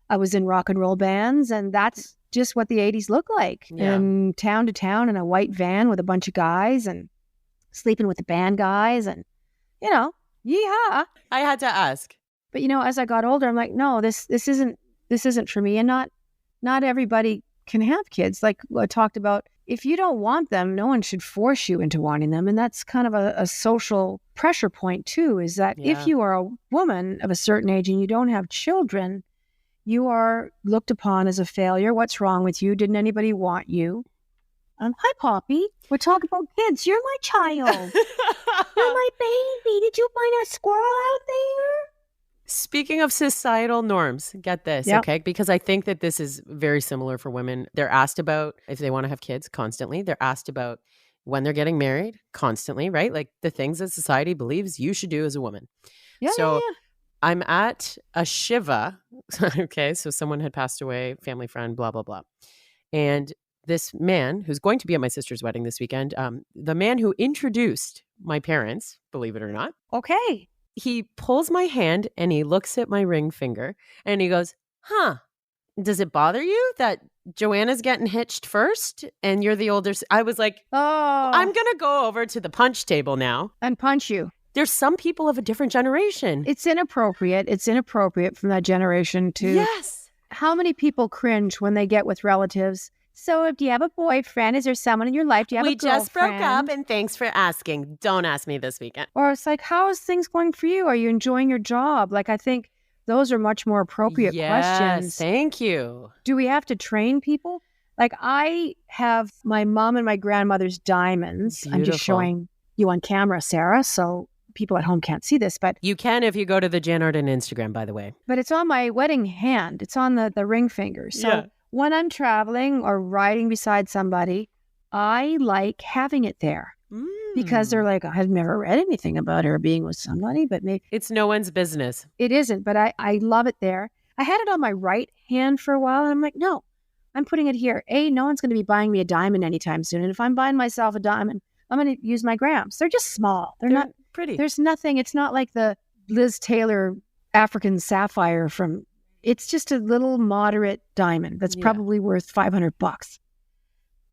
I was in rock and roll bands and that's just what the 80s looked like. Yeah. And town to town in a white van with a bunch of guys and sleeping with the band guys and, yeehaw. I had to ask. But, as I got older, I'm like, no, this isn't for me. And not everybody can have kids. Like I talked about, if you don't want them, no one should force you into wanting them. And that's kind of a social pressure point too, is that if you are a woman of a certain age and you don't have children, you are looked upon as a failure. What's wrong with you? Didn't anybody want you? Hi, Poppy. We're talking about kids. You're my child. You're my baby. Did you find a squirrel out there? Speaking of societal norms, get this, Yep. okay? Because I think that this is very similar for women. They're asked about if they want to have kids constantly. They're asked about when they're getting married constantly, right? Like the things that society believes you should do as a woman. Yeah, So yeah. I'm at a Shiva. Okay. So someone had passed away, family friend, blah, blah, blah. And this man who's going to be at my sister's wedding this weekend, the man who introduced my parents, believe it or not, Okay. he pulls my hand and he looks at my ring finger and he goes, huh, does it bother you that Joanna's getting hitched first and you're the older? I was like, Oh. I'm going to go over to the punch table now. And punch you. There's some people of a different generation. It's inappropriate. It's inappropriate from that generation to. Yes. How many people cringe when they get with relatives? So do you have a boyfriend? Is there someone in your life? Do you have a girlfriend? We just broke up and thanks for asking. Don't ask me this weekend. Or it's like, how is things going for you? Are you enjoying your job? Like, I think those are much more appropriate questions. Thank you. Do we have to train people? Like, I have my mom and my grandmother's diamonds. Beautiful. I'm just showing you on camera, Sarah, so people at home can't see this, but you can if you go to the Jann Arden Instagram, by the way. But it's on my wedding hand. It's on the ring finger. So when I'm traveling or riding beside somebody, I like having it there because they're like, I've never read anything about her being with somebody, but maybe it's no one's business. It isn't, but I love it there. I had it on my right hand for a while, and I'm like, no, I'm putting it here. No one's going to be buying me a diamond anytime soon. And if I'm buying myself a diamond, I'm going to use my grams. They're just small. They're not pretty. There's nothing. It's not like the Liz Taylor African sapphire from. It's just a little moderate diamond that's probably worth $500.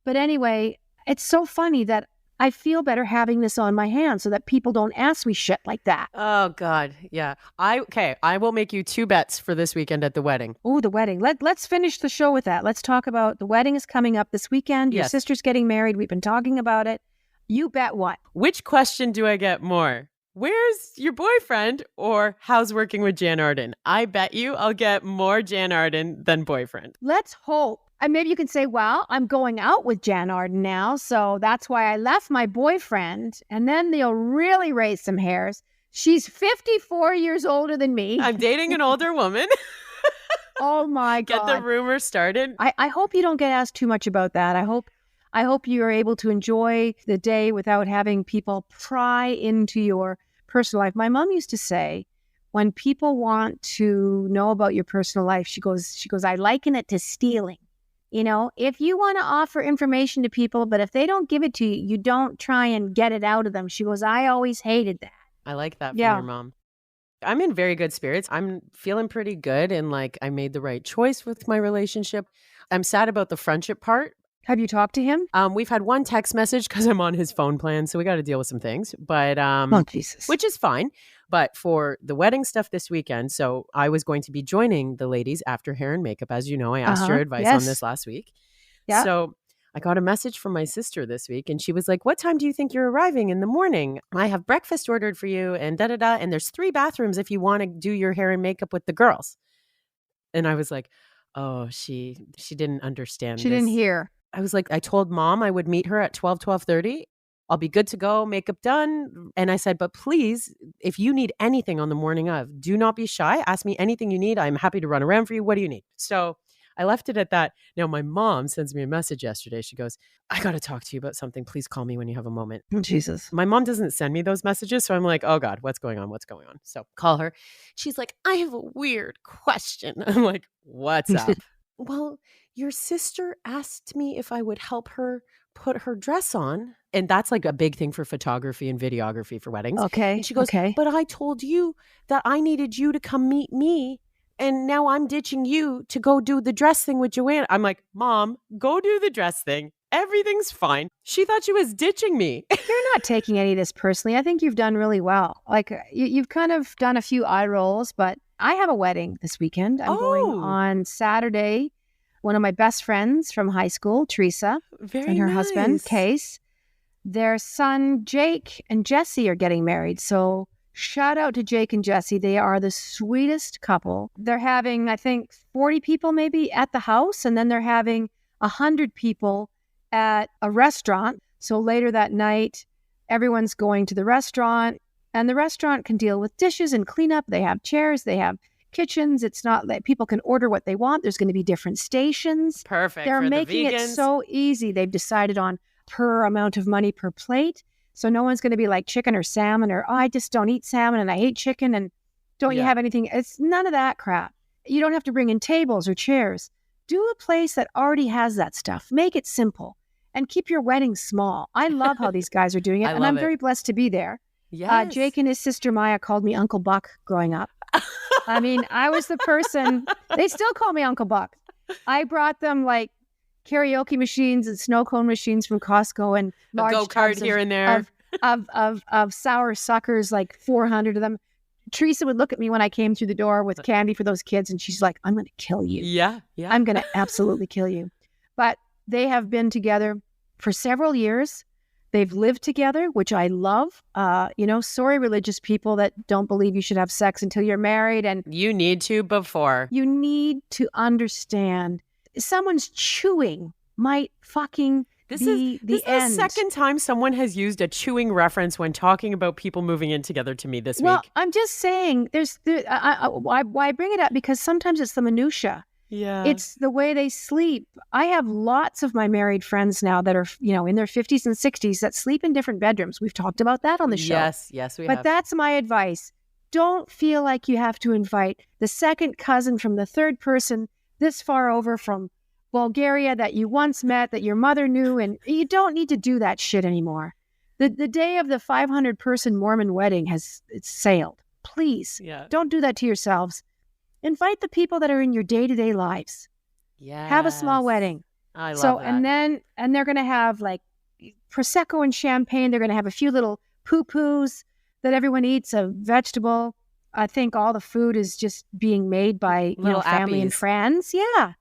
But anyway, it's so funny that I feel better having this on my hand so that people don't ask me shit like that. Oh God, yeah. I will make you 2 bets for this weekend at the wedding. Oh, the wedding. Let's finish the show with that. Let's talk about the wedding is coming up this weekend. Your sister's getting married. We've been talking about it. You bet what? Which question do I get more? Where's your boyfriend or how's working with Jann Arden? I bet you I'll get more Jann Arden than boyfriend. Let's hope. And maybe you can say, well, I'm going out with Jann Arden now, so that's why I left my boyfriend. And then they'll really raise some hairs. She's 54 years older than me. I'm dating an older woman. Oh my God. Get the rumor started. I hope you don't get asked too much about that. I hope you are able to enjoy the day without having people pry into your personal life. My mom used to say, when people want to know about your personal life, she goes, I liken it to stealing. You know, if you want to offer information to people, but if they don't give it to you, you don't try and get it out of them. She goes, I always hated that. I like that from your mom. I'm in very good spirits. I'm feeling pretty good and like I made the right choice with my relationship. I'm sad about the friendship part. Have you talked to him? We've had one text message because I'm on his phone plan, so we got to deal with some things. But oh Jesus, which is fine. But for the wedding stuff this weekend, so I was going to be joining the ladies after hair and makeup. As you know, I asked your advice on this last week. Yeah. So I got a message from my sister this week, and she was like, "What time do you think you're arriving in the morning? I have breakfast ordered for you, and da da da. And there's 3 bathrooms if you want to do your hair and makeup with the girls." And I was like, "Oh, she didn't understand. She didn't hear." I was like, I told mom I would meet her at 12:30. I'll be good to go, makeup done. And I said, but please, if you need anything on the morning of, do not be shy. Ask me anything you need. I'm happy to run around for you. What do you need? So I left it at that. Now, my mom sends me a message yesterday. She goes, I got to talk to you about something. Please call me when you have a moment. Oh, Jesus. My mom doesn't send me those messages. So I'm like, oh God, what's going on? What's going on? So call her. She's like, I have a weird question. I'm like, what's up? Well, your sister asked me if I would help her put her dress on. And that's like a big thing for photography and videography for weddings. Okay. And she goes, but I told you that I needed you to come meet me. And now I'm ditching you to go do the dress thing with Joanna. I'm like, Mom, go do the dress thing. Everything's fine. She thought she was ditching me. You're not taking any of this personally. I think you've done really well. Like you've kind of done a few eye rolls, but I have a wedding this weekend. I'm going on Saturday. One of my best friends from high school, Teresa, and her husband, Case. Their son, Jake and Jesse, are getting married. So shout out to Jake and Jesse. They are the sweetest couple. They're having, I think, 40 people maybe at the house. And then they're having 100 people at a restaurant. So later that night, everyone's going to the restaurant, and the restaurant can deal with dishes and cleanup. They have chairs, they have kitchens. It's not that people can order what they want. There's going to be different stations. Perfect. They're for making the it vegans. so easy. They've decided on per amount of money per plate. So no one's going to be like chicken or salmon or, oh, I just don't eat salmon and I hate chicken and don't you have anything? It's none of that crap. You don't have to bring in tables or chairs. Do a place that already has that stuff. Make it simple and keep your wedding small. I love how these guys are doing it, and I'm very blessed to be there. Yes. Jake and his sister Maya called me Uncle Buck growing up. I mean, I was the person, they still call me Uncle Buck. I brought them like karaoke machines and snow cone machines from Costco and large go-kart tubs here and there of sour suckers, like 400 of them. Teresa would look at me when I came through the door with candy for those kids, and she's like, I'm going to kill you. Yeah. I'm going to absolutely kill you. But they have been together for several years. They've lived together, which I love. Sorry, religious people that don't believe you should have sex until you're married. And You need to before. you need to understand someone's chewing might fucking This be is the end. the second time someone has used a chewing reference when talking about people moving in together to me this Well, week. I'm just saying, why I bring it up, because sometimes it's the minutia. Yeah. It's the way they sleep. I have lots of my married friends now that are, in their 50s and 60s that sleep in different bedrooms. We've talked about that on the show. Yes, we But have. that's my advice. Don't feel like you have to invite the second cousin from the third person this far over from Bulgaria that you once met, that your mother knew, and you don't need to do that shit anymore. The day of the 500-person Mormon wedding it's sailed. Please, don't do that to yourselves. Invite the people that are in your day-to-day lives. Yeah. Have a small wedding. I love that. And they're going to have like Prosecco and champagne. They're going to have a few little poo-poos that everyone eats, a vegetable. I think all the food is just being made by Little family and appies. friends. Yeah.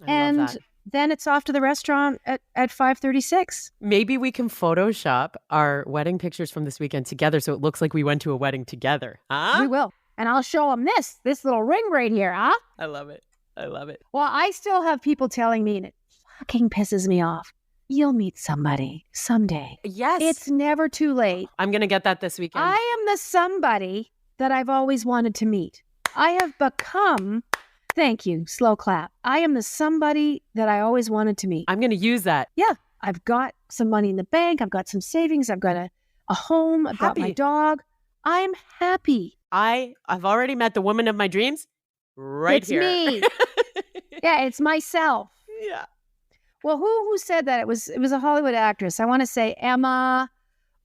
I love that. Then it's off to the restaurant at 5:36. Maybe we can Photoshop our wedding pictures from this weekend together so it looks like we went to a wedding together. Huh? We will. And I'll show them this little ring right here, huh? I love it. Well, I still have people telling me, and it fucking pisses me off, you'll meet somebody someday. Yes. It's never too late. I'm going to get that this weekend. I am the somebody that I've always wanted to meet. I have become, thank you, slow clap. I am the somebody that I always wanted to meet. I'm going to use that. Yeah, I've got some money in the bank. I've got some savings. I've got a home. I've got my Happy. dog. I'm happy. I've already met the woman of my dreams right It's here. me. Yeah, it's myself. Yeah. Well, who said that? It was a Hollywood actress. I want to say Emma,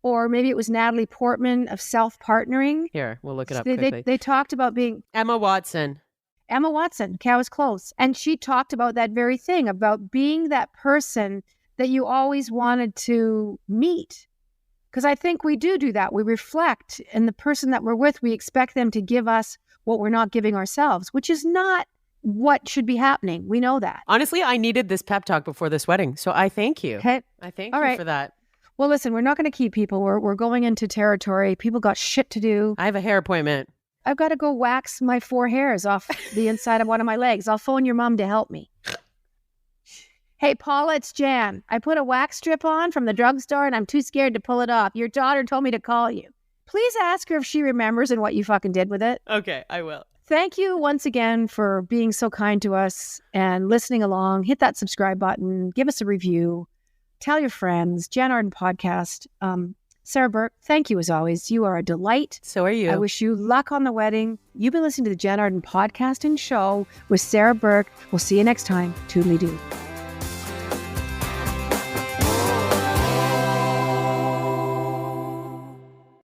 or maybe it was Natalie Portman of Self-Partnering. Here, we'll look it up They quickly. talked about being Emma Watson. Emma Watson. Cow is close. And she talked about that very thing, about being that person that you always wanted to meet. Because I think we do that. We reflect, and the person that we're with, we expect them to give us what we're not giving ourselves, which is not what should be happening. We know that. Honestly, I needed this pep talk before this wedding, so I thank you. Okay. I thank All you right. for that. Well, listen, we're not going to keep people. We're going into territory. People got shit to do. I have a hair appointment. I've got to go wax my 4 hairs off the inside of one of my legs. I'll phone your mom to help me. Hey, Paula, it's Jan. I put a wax strip on from the drugstore and I'm too scared to pull it off. Your daughter told me to call you. Please ask her if she remembers and what you fucking did with it. Okay, I will. Thank you once again for being so kind to us and listening along. Hit that subscribe button. Give us a review. Tell your friends. Jann Arden Podcast. Sarah Burke, thank you as always. You are a delight. So are you. I wish you luck on the wedding. You've been listening to the Jann Arden Podcast and Show with Sarah Burke. We'll see you next time. Toodly-doo.